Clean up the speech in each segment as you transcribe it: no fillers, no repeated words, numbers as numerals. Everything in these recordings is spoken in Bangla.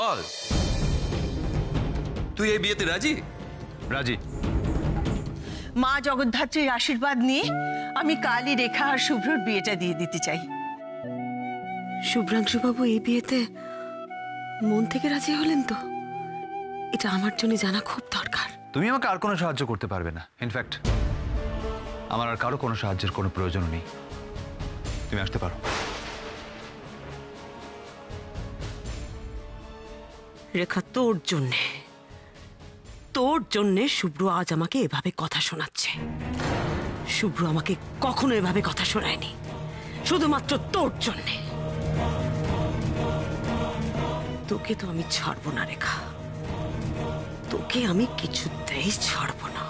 বল, তুই এই বিয়েতে রাজি? রাজি। মা জগদ্ধাত্রীর আশীর্বাদ নিয়ে আমি কালই রেখা আর শুভ্রর বিয়েটা দিয়ে দিতে চাই। শুভ্রাংশু বাবু এই বিয়েতে মন থেকে রাজি হলেন তো? এটা আমার জন্য জানা খুব দরকার। তুমি আমাকে আর কোনো সাহায্য করতে পারবে না। ইনফ্যাক্ট আমার আর কারো কোনো সাহায্যের কোনো প্রয়োজন নেই। তুমি আসতে পারো। রেখা, তোর জন্যে শুভ্র আজ আমাকে এভাবে কথা শোনাচ্ছে। শুভ্র আমাকে কখনো এভাবে কথা শোনায়নি, শুধুমাত্র তোর জন্যে। তোকে তো আমি ছাড়বো না রেখা, তোকে আমি কিছুতেই ছাড়বো না।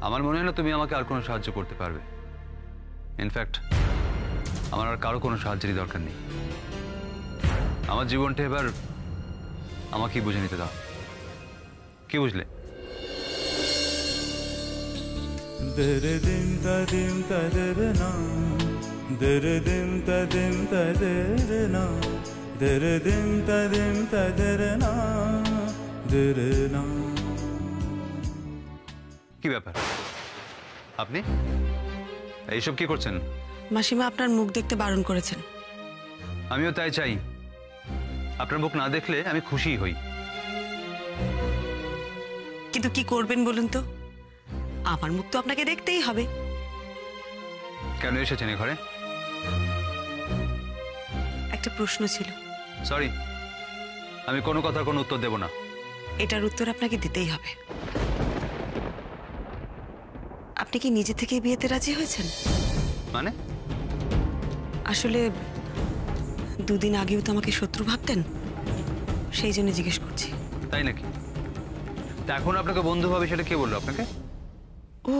আমার মনে হয় না তুমি আমাকে আর কোনো সাহায্য করতে পারবে। ইনফ্যাক্ট আমার আর কারো কোনো সাহায্যেরই দরকার নেই। আমার জীবনটা এবার আমাকেই বুঝে নিতে দাও। কি বুঝলে? কি ব্যাপার, আপনি এইসব কি করছেন? মাসিমা আপনার মুখ দেখতে বারণ করেছেন। আমিও তাই চাই। আপনার মুখ না দেখলে আমি খুশি হই। কিন্তু কি করবেন বলুন তো? আমার মুখ তো আপনাকে দেখতেই হবে। কেন এসেছেন এ ঘরে? একটা প্রশ্ন ছিল। সরি, আমি কোনো কথার কোনো উত্তর দেব না। এটার উত্তর আপনাকে দিতেই হবে। আপনি কি নিজে থেকে বিয়েতে রাজি হয়েছেন? মানে? আসলে দুদিন আগেও তো আমাকে শত্রু ভাবতেন, সেই জন্য জিজ্ঞেস করছি। তাই নাকি? তা এখন আপনাকে বন্ধু ভাবে সেটা কে বললো আপনাকে? ও,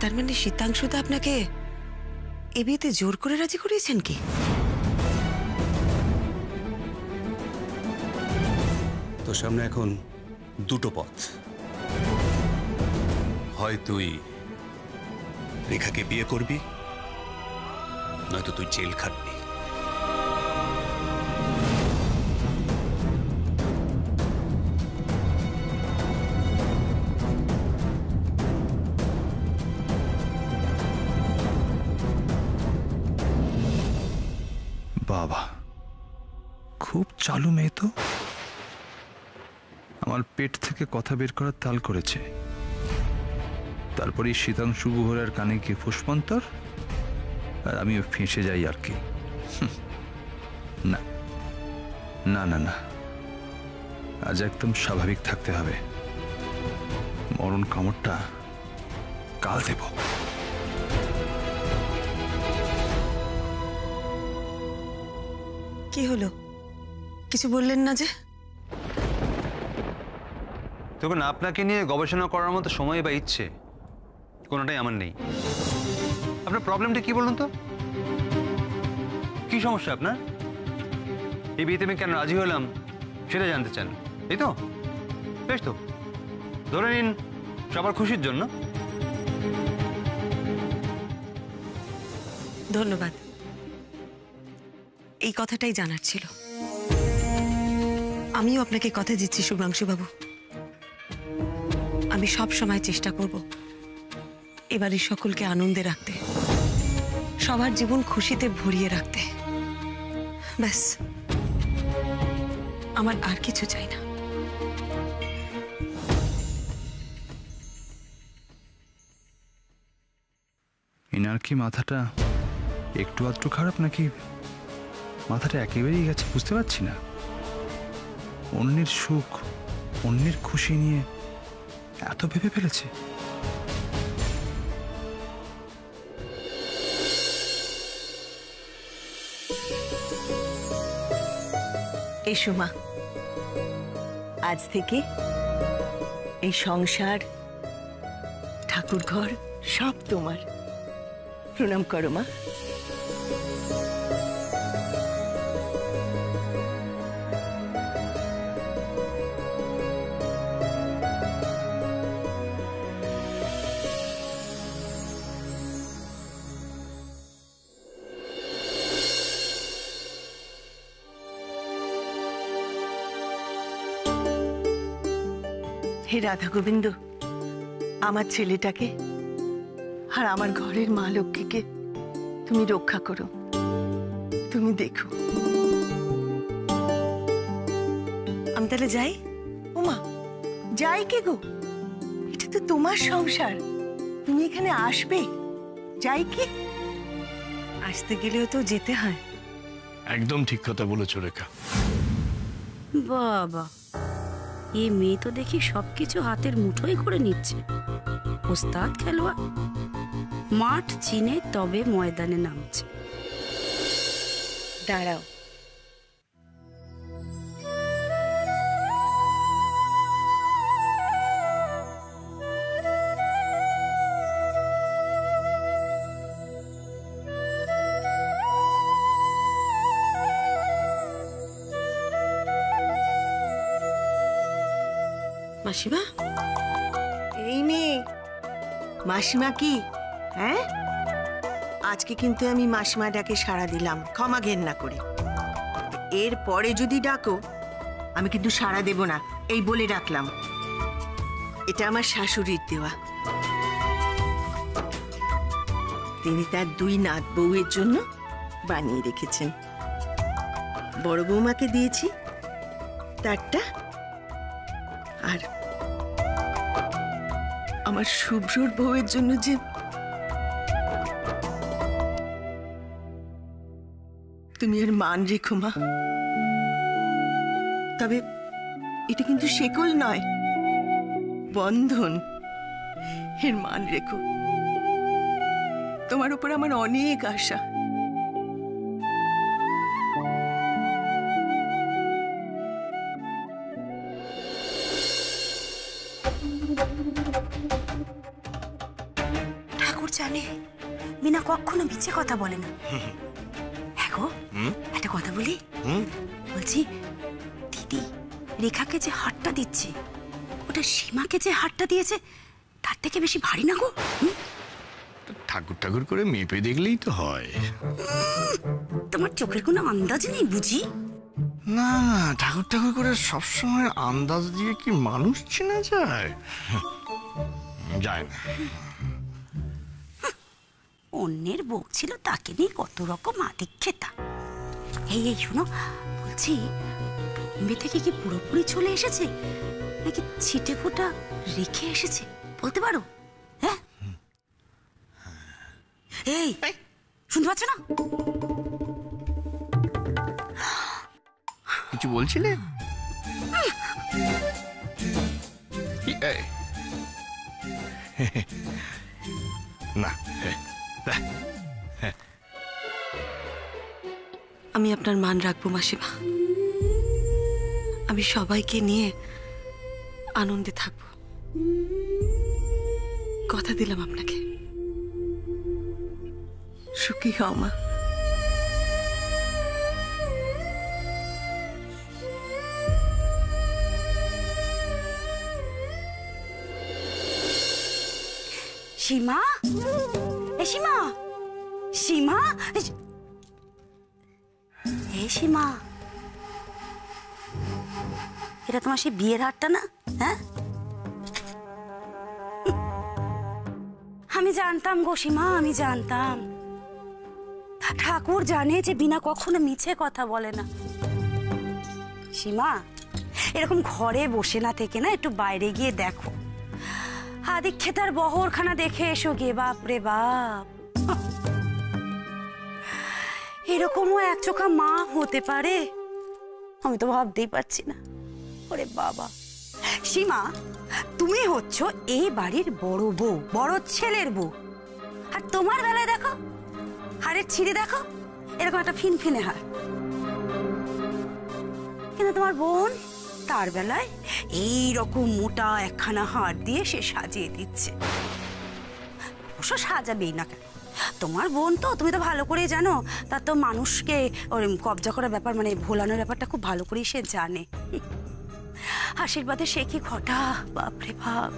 তার মানে শীতাংশুদা আপনাকে এ বিয়েতে জোর করে রাজি করিয়েছেন কি? তোর সামনে এখন দুটো পথ, হয় তুই রেখাকে বিয়ে করবি, নয়তো তুই জেল খাটবি। বাবা, খুব চালু মেয়ে তো। আমার পেট থেকে কথা বের করার তাল করেছে। তারপরে শীতাংশু গুহরার কানে গিয়ে ফুসপন্তর, আর আমিও ফেঁসে যাই আর কি। না না না না, আজ একদম স্বাভাবিক থাকতে হবে। মরণ কামড়টা কাল দেব। কি হলো, কিছু বললেন না যে? তখন আপনাকে নিয়ে গবেষণা করার মতো সময় বা ইচ্ছে কোনোটাই আমার নেই। আপনার প্রবলেমটা কি বলুন তো? কি সমস্যা আপনার? এই বিয়েতে আমি কেন রাজি হলাম সেটা জানতে চান, এই তো? বেশ, তো ধরে নিন সবার খুশির জন্য। ধন্যবাদ, এই কথাটাই জানার ছিল। আমিও আপনাকে কথা দিচ্ছি শুভ্রাংশু বাবু, আমি সব সময় চেষ্টা করব এবারে সকলকে আনন্দে রাখতে, সবার জীবন খুশিতে ভরিয়ে রাখতে। ব্যাস, আমার আর কিছু চাই না। এনার কি মাথাটা একটু আধটু খারাপ, নাকি মাথাটা একেবারেই গেছে বুঝতে পারছি না। অন্যের সুখ, অন্যের খুশি নিয়ে এত ভেবে ফেলেছে। এসো মা, আজ থেকে এই সংসার, ঠাকুর ঘর সব তোমার। প্রণাম করো মা। হে রাধা গোবিন্দ, আমার ছেলেটাকে আর আমার ঘরের মা লক্ষ্মীকে তুমি রক্ষা করো। তুমি দেখো। আমি তাহলে যাই? ওমা, যাই কে গো? এটা তো তোমার সংসার, তুমি এখানে আসবে। যাই কি? আসতে গেলেও তো যেতে হয়। একদম ঠিক কথা বলেছো রেখা। বাবা, এই মেয়ে তো দেখি সবকিছু হাতের মুঠোই করে নিচ্ছে। ওস্তাদ খেলোয়াড়, মাঠ চিনে তবে ময়দানে নামছে। দাঁড়াও, মাসিমা। এই মেয়ে, মাসিমা কি? হ্যাঁ, আজকে কিন্তু আমি মাসিমা ডাকে সাড়া দিলাম, ক্ষমা ঘেন্না করে। এর পরে যদি ডাকো আমি কিন্তু সাড়া দেব না, এই বলে রাখলাম। এটা আমার শাশুড়ির দেওয়া। তিনি তার 2 নাত বউয়ের জন্য বানিয়ে রেখেছেন। বড় বৌমাকে দিয়েছি তারটা, আর আমার শুভ্রর বউয়ের জন্য যে তুমি এর মান রেখো মা। তবে এটা কিন্তু শেকল নয়, বন্ধন। এর মান রেখো। তোমার উপর আমার অনেক আশা। ঠাকুর জানে মিনা কখনো মিছে কথা বলে না। হ্যাঁ গো, একটা কথা বলি। বলছি, দিদি রেখাকে যে হাতটা দিচ্ছে, ওটা সীমাকে যে হাতটা দিয়েছে তার থেকে বেশি ভারী না গো? ঠাকুর ঠাকুর করে মেপে দেখলেই তো হয়। তোমার চোখের কোনো আন্দাজ নেই বুঝি? না না, ঠাকুর ঠাকুর করে সবসময় আন্দাজ দিয়ে কি মানুষ চেনা যায়? যায় না। অন্যের বউ ছিল, তাকে নিয়ে কত রকম আদিক্ষেতা। এই এই শোনো, বলছি বোম্বে থেকে কি পুরোপুরি চলে এসেছে নাকি ছিটে ফোটা রেখে এসেছে, বলতে পারো? হ্যাঁ, এই শুনতে পাচ্ছ না? কিছু বলছিলে? এই। না, আমি আপনার মান রাখবো মাসিমা। আমি সবাইকে নিয়ে আনন্দে থাকবো, কথা দিলাম আপনাকে। সুখী হও মা। সীমা, এ সীমা, সীমা, এ সীমা, এটা তোমার সেই বিয়ের হারটা না? হ্যাঁ, আমি জানতাম গো সীমা, আমি জানতাম। ঠাকুর জানে যে বিনা কখনো মিছে কথা বলে না। সীমা, এরকম ঘরে বসে না থেকে না একটু বাইরে গিয়ে দেখো, আদিক্ষেতার বহরখানা দেখে এসো গে। বাপ রে বাপ, এরকমও এক চোখা মা হতে পারে, আমি তো ভাবতেই পারছি না। ওরে বাবা, সীমা তুমি হচ্ছ এই বাড়ির বড় বউ, বড় ছেলের বউ, আর তোমার বেলায় দেখো হাড়ের ছিঁড়ে দেখো এরকম একটা ফিনফিনে হাড়। কিন্তু তোমার বোন, তার বেলায় এই রকম মোটা একখানা হাড় দিয়ে সে সাজিয়ে দিচ্ছে। অবশ্য সাজাবেই না কেন, তোমার বোন তো, তুমি তো ভালো করেই জানো, তার তো মানুষকে ওর কবজা করার ব্যাপার, মানে ভোলানোর ব্যাপারটা খুব ভালো করেই সে জানে। আশীর্বাদে সে কি ঘটা, বাপরে বাপ।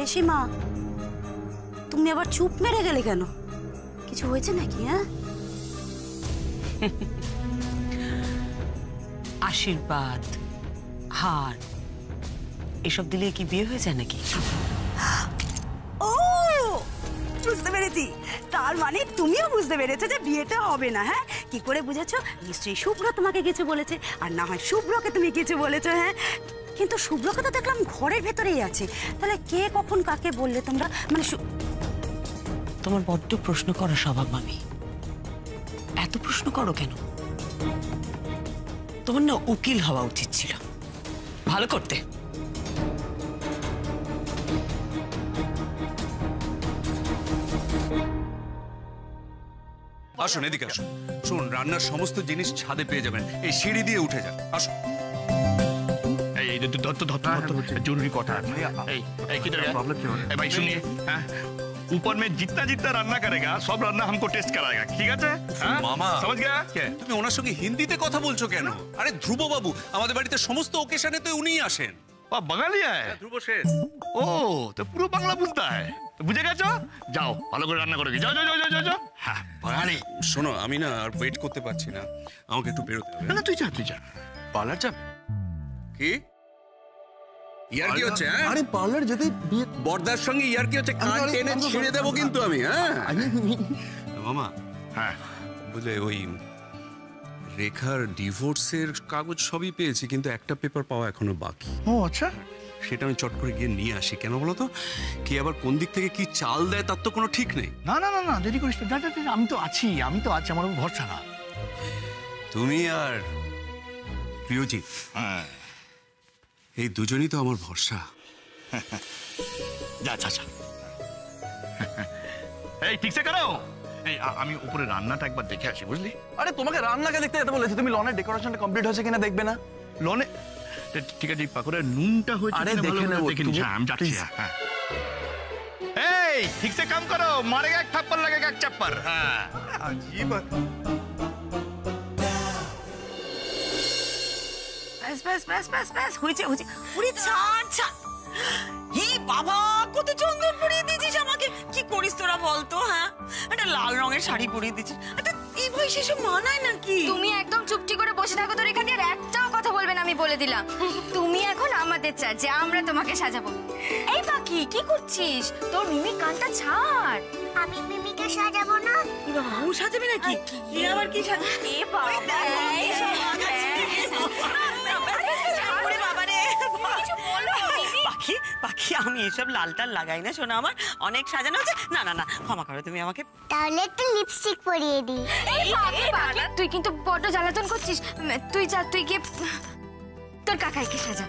এ সীমা, তুমি আবার চুপ মেরে গেলে কেন? কিছু হয়েছে নাকি? হ্যাঁ, আশীর্বাদ হার এসব দিলে কি বিয়ে হয়ে যায় নাকি? ও বুঝতে পেরেছি, তার মানে তুমিও বুঝতে পেরেছো যে বিয়েটা হবে না। হ্যাঁ, কি করে বুঝেছো? নিশ্চয়ই শুভ্র তোমাকে কিছু বলেছে, আর না হয় শুভ্রকে তুমি কিছু বলেছো। হ্যাঁ, কিন্তু শুভ্রকে তো দেখলাম ঘরের ভেতরেই আছে, তাহলে কে কখন কাকে বললে তোমরা? মানে তোমার বড্ড প্রশ্ন করার স্বভাব মামি। এত প্রশ্ন করো কেন? তোমার না উকিল হওয়া উচিত ছিল, ভালো করতে। আসুন এদিকে আসুন। শুন, রান্নার সমস্ত জিনিস ছাদে পেয়ে যাবেন, এই সিঁড়ি দিয়ে উঠে যান। আসুন। এই जरूरी কথা किधर गया भाई सुनिए ऊपर में जितना जितना रान्ना करेगा सब रान्ना हमको टेस्ट कराएगा, ठीक है? মামা समझ गया? তুমি ওনার সঙ্গে হিন্দিতে কথা বলছো কেন? আরে ধ্রুব বাবু আমাদের বাড়িতে সমস্ত ওকেশনে তো উনিই আসেন। बंगाली है? ধ্রুব সেন। ओ तो पूरा बांग्ला बोलता है, तो बुझे गए? जाओ ভালো করে রান্না করে যাও যাও যাও যাও যাও। হ্যাঁ বাঙালি। শোনো, আমি না আর ওয়েট করতে পারছি না, আমাকে একটু বেরোতে হবে। না তুই যা পার্লার যাবে? কি ইয়ার কি হচ্ছে? আরে পার্লার যেতে বিয়ে বর্দার সঙ্গে ইয়ার কি হচ্ছে? কান টেনে ছিঁড়ে দেবো কিন্তু আমি। হ্যাঁ মামা, হ্যাঁ বুঝলে ওই রেখার ডিভোর্সের কাগজ সবই পেয়েছি, কিন্তু একটা পেপার পাওয়া এখনো বাকি। ও আচ্ছা, সেটা আমি চট করে গিয়ে নিয়ে আসি। কেন বলো তো, কি আবার কোন দিক থেকে কি চাল দেয় তার তো কোনো ঠিক নেই। না না না না দেরি করিস না, যা আমি তো আছি আমার উপর ভরসা না। তুমি আর প্রিয়জিৎ, হ্যাঁ এই দুজনই তো আমার ভরসা। যা যা এই ঠিক সে করো। এই আমি উপরে রান্নাটা একবার দেখে আসি, বুঝলি? আরে তোমাকে রান্নাকে দেখতে যেতে বলেছি, তুমি লনের ডেকোরেশনটা কমপ্লিট হয়েছে কিনা দেখবে না? লনে ঠিক আছে, পাকড়ে নুনটা হয়েছে আরে কিনা দেখে ভালো করে নেবো, দেখে নিস। তুমি হ্যাঁ, আমি যাচ্ছি। please। হ্যাঁ এই ঠিক সে কাম করো, মারেগা এক থাপ্পড় লাগেগা এক চাপ্পড়। হ্যাঁ अजीब। ব্যাস ব্যাস ব্যাস ব্যাস ব্যাস হয়েছে হয়েছে। উড়ি ছাড় ছাড়। হে বাবা, কত চন্দন পরিয়ে দিয়েছিস আমাকে। কি করিস তোরা বলতো? হ্যাঁ, একটা লাল রঙের শাড়ি পরিয়ে দিয়েছিস। আচ্ছা এই বয়সে এসব মানায় নাকি? তুমি একদম চুপটি করে বসে থাকো তো রেখা, আর একটাও কথা বলবে না, আমি বলে দিলাম। তুমি এখন আমাদের চার্জে, আমরা তোমাকে সাজাবো। এই পাখি কি করছিস? তোর মিমি কানটা ছাড়। আমি মিমিকে সাজাবো না। এ বাবা, ও সাজাবে নাকি? এ আবার কি সাজ? এ বাবা, এই সব ওরে বাবা রে। কিছু বলো মিমি। পাখি পাখি, আমি এসব লাল টাল লাগাই না শোনা, আমার অনেক সাজানো আছে। না না না, ক্ষমা করো তুমি আমাকে। তাহলে একটু লিপস্টিক পরিয়ে দিই। এই পাখি পাখি, তুই কিন্তু বড্ড জ্বালাতন করছিস। তুই যা, তুই গিয়ে তোর কাকাইকে সাজা।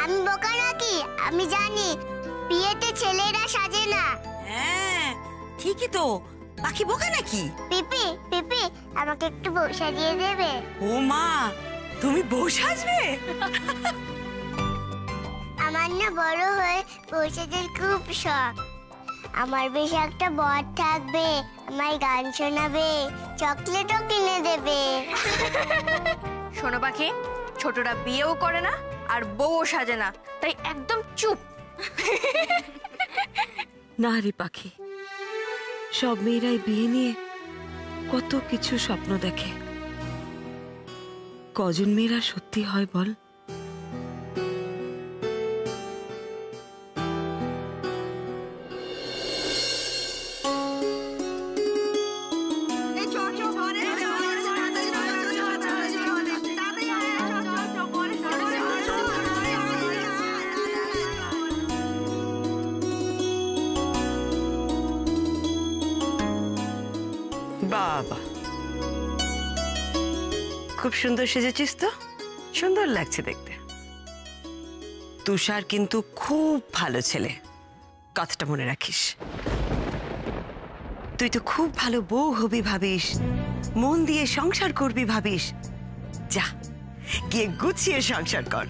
আমি বোকা নাকি? আমি জানি বিয়েতে ছেলেরা সাজে না। হ্যাঁ ঠিকই তো, পাখি বোকা নাকি? পিপি পিপি, আমাকে একটু বউ সাজিয়ে দেবে? ও মা, তুমি বউ সাজবে? আমার না বড় হয়ে বউ সাজার খুব শখ। আমার বেশ একটা বর থাকবে, আমার গান শোনাবে, চকলেটও কিনে দেবে। শোনো পাখি, ছোটরা বিয়েও করে না আর বউও সাজে না, তাই একদম চুপ। না রে পাখি, সব মেয়েরাই বিয়ে নিয়ে কত কিছু স্বপ্ন দেখে। কজন মেয়েরা সত্যি হয় বল? বাবা, খুব সুন্দর সেজেছিস তো, সুন্দর লাগছে দেখতে। তুষার কিন্তু খুব ভালো ছেলে, কথাটা মনে রাখিস। তুই তো খুব ভালো বউ হবি ভাবিস, মন দিয়ে সংসার করবি ভাবিস। যা গিয়ে গুছিয়ে সংসার কর।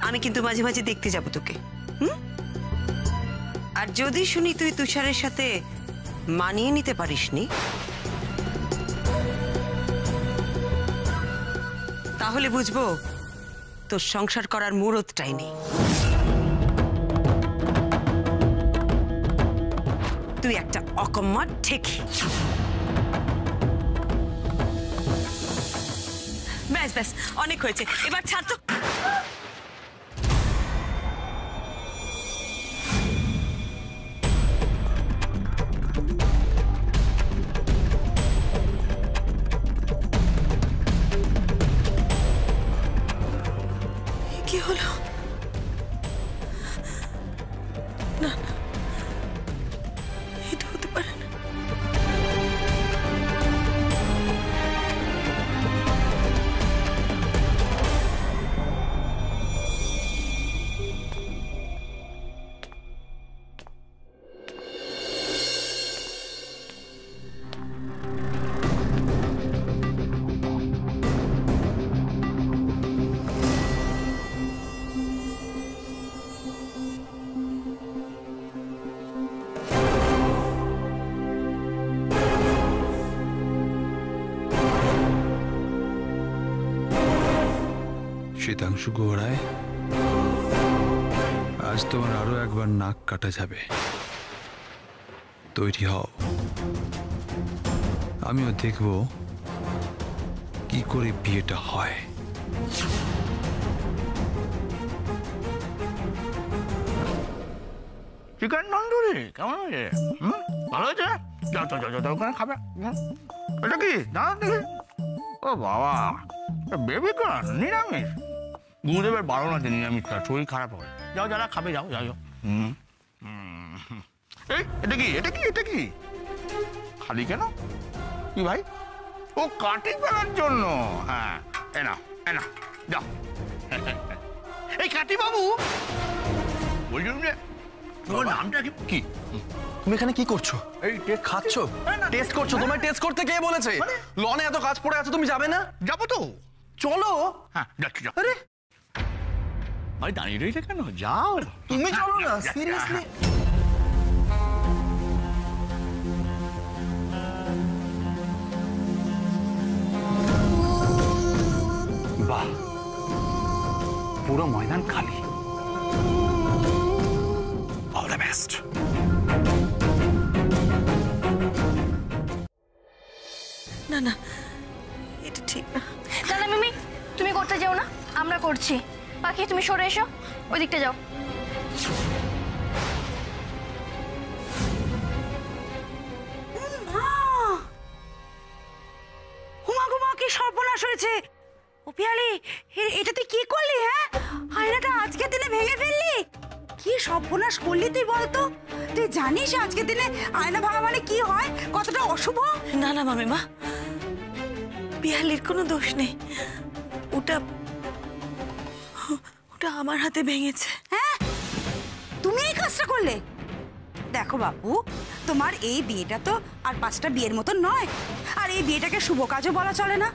আমি কিন্তু মাঝে মাঝে দেখতে যাব তোকে। আর যদি শুনি তুই তুষারের সাথে মানিয়ে নিতে পারিসনি, তাহলে বুঝবো তোর সংসার করার মুহূর্তটাই নেই। তুই একটা অকম্মার ঠেকি। ব্যাস ব্যাস, অনেক হয়েছে, এবার ছাড় তো। না না, এটা হতে পারে না। শীতাংশু গোড়ায় আজ তোমার আরো একবার নাক কাটা যাবে। তৈরি হও, আমিও দেখব কি করে বিয়েটা হয়। চিকেন তন্দুরি কেমন হয়েছে? ভালো হয়েছে? যাও যাও যাও যাও, ওখানে খাবে। এটা কি দাঁড়া দেখি। ও বাবা, বেবি কর্ন নিরামিষ। গুরুদেবের বারণ আছে নিরামিষ খাওয়া, শরীর খারাপ হয়। যাও যারা খাবে যাও যাও। এই এটা কি এটা কি এটা কি খালি কেন? কি ভাই? ও কাটি ফেলার জন্য। হ্যাঁ এনা এনা যাও। এই কাটি বাবু বলছিলাম যে তোমার নামটা কি? তুমি এখানে কি করছো? এই খাচ্ছ, টেস্ট করছো? তোমায় টেস্ট করতে কে বলেছে? লনে এত কাজ পড়ে আছে, তুমি যাবে না? যাবো তো, চলো। হ্যাঁ যাচ্ছি যাও। আরে ভাই দাঁড়িয়ে রয়েছে কেন? যাও তুমি চলো না, সিরিয়াসলি। বাহ, পুরো ময়দান খালি। All the best. না না, এটা ঠিক না। না না মিমি, তুমি করতে যাও না, আমরা করছি। পাখি তুমি সরে এসো, ওই দিকটা যাও। হুমা গুমা, কি সর্বনাশ হয়েছে! ও পিয়ালি, এটা তুই কি করলি? হ্যাঁ, আয়নাটা আজকের দিনে ভেঙে ফেললি? কি সর্বনাশ করলি তুই বলতো? তুই জানিস আজকের দিনে আয়না ভাঙা মানে কি হয়, কতটা অশুভ? না না মামিমা, পিয়ালির কোনো দোষ নেই। ওটা ওটা আমার হাতে ভেঙেছে। হ্যাঁ, তুমি এই কাজটা করলে? দেখো বাবু, তোমার এই বিয়েটা তো আর 5টা বিয়ের মতো নয়, আর এই বিয়েটাকে শুভ কাজও বলা চলে না।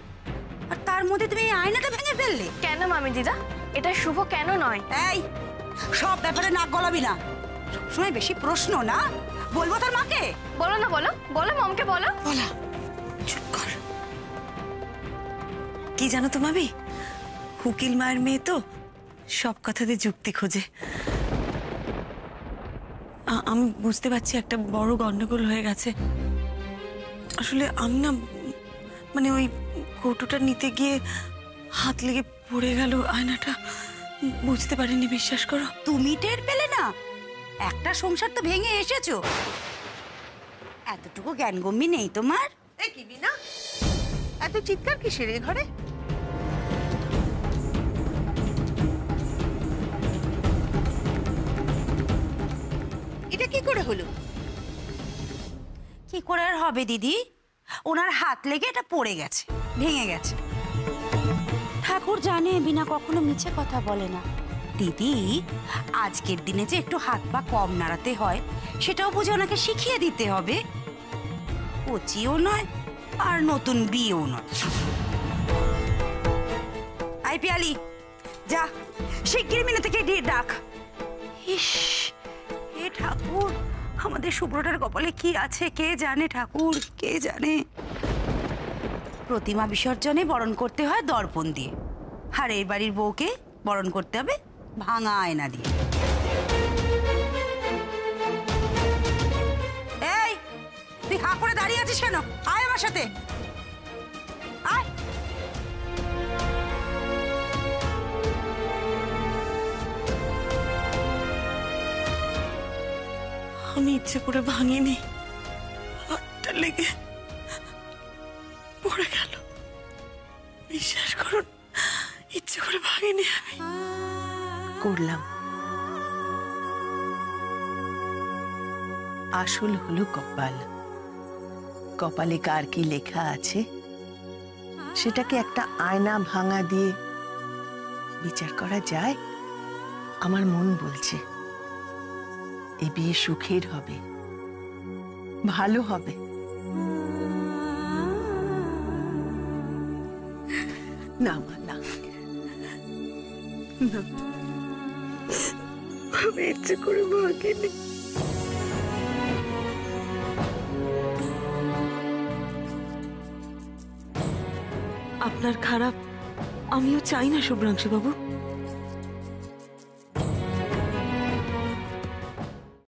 আর তার মধ্যে তুমি এই আয়নাটা ভেঙে ফেললে কেন মামি দিদা? এটা শুভ কেন নয়? এই সব ব্যাপারে নাক গলাবি না, সবসময় বেশি প্রশ্ন না। বলবো তোর মাকে? বলো না, বলো বলো, মমকে বলো। বলা, চুপ কর। কি জানো তো মামি, উকিল মায়ের মেয়ে তো সব কথাতে যুক্তি খোঁজে। আমি বুঝতে পারছি একটা বড় গন্ডগোল হয়ে গেছে। আসলে আমি না, মানে ওই কৌটোটা নিতে গিয়ে হাত লেগে পড়ে গেল আয়নাটা, বুঝতে পারিনি, বিশ্বাস করো। তুমি টের পেলে না? একটা সংসার তো ভেঙে এসেছো, এতটুকু জ্ঞানগম্যি নেই তোমার? এই কি বিনা, এত চিৎকার কিসের এ ঘরে? এটা কি করে হলো? কি করে আর হবে দিদি, ওনার হাত লেগে এটা পড়ে গেছে, ভেঙে গেছে। ঠাকুর জানে বিনা কখনো মিছে কথা বলে না। দিদি, আজকের দিনে যে একটু হাত পা কম নাড়াতে হয় সেটাও বুঝে ওনাকে শিখিয়ে দিতে হবে। কচিও নয় আর নতুন বিয়েও নয়। আই পিয়ালি, যা শিগগির মিনা থেকে ডাক। ইস, হে ঠাকুর, আমাদের শুভ্রটার কপালে কি আছে কে জানে ঠাকুর, কে জানে। প্রতিমা বিসর্জনে বরণ করতে হয় দর্পণ দিয়ে, আর এই বাড়ির বউকে বরণ করতে হবে ভাঙা আয়না দিয়ে। এই তুই হাঁ করে দাঁড়িয়ে আছিস কেন? আয় আমার সাথে, আয়। আমি ইচ্ছে করে ভাঙিনি, হাতটা লেগে পড়ে গেল। বিশ্বাস করুন, ইচ্ছে করে ভাঙিনি আমি। করলাম, আসল হলো কপাল। কপালে কার কি লেখা আছে সেটাকে একটা আয়না ভাঙা দিয়ে বিচার করা যায়? আমার মন বলছে এই বিয়ে সুখের হবে, ভালো হবে। না মা, না, আমি ইচ্ছে করে ভাগিনি। আপনার খারাপ আমিও চাই না শুভ্রাংশু বাবু।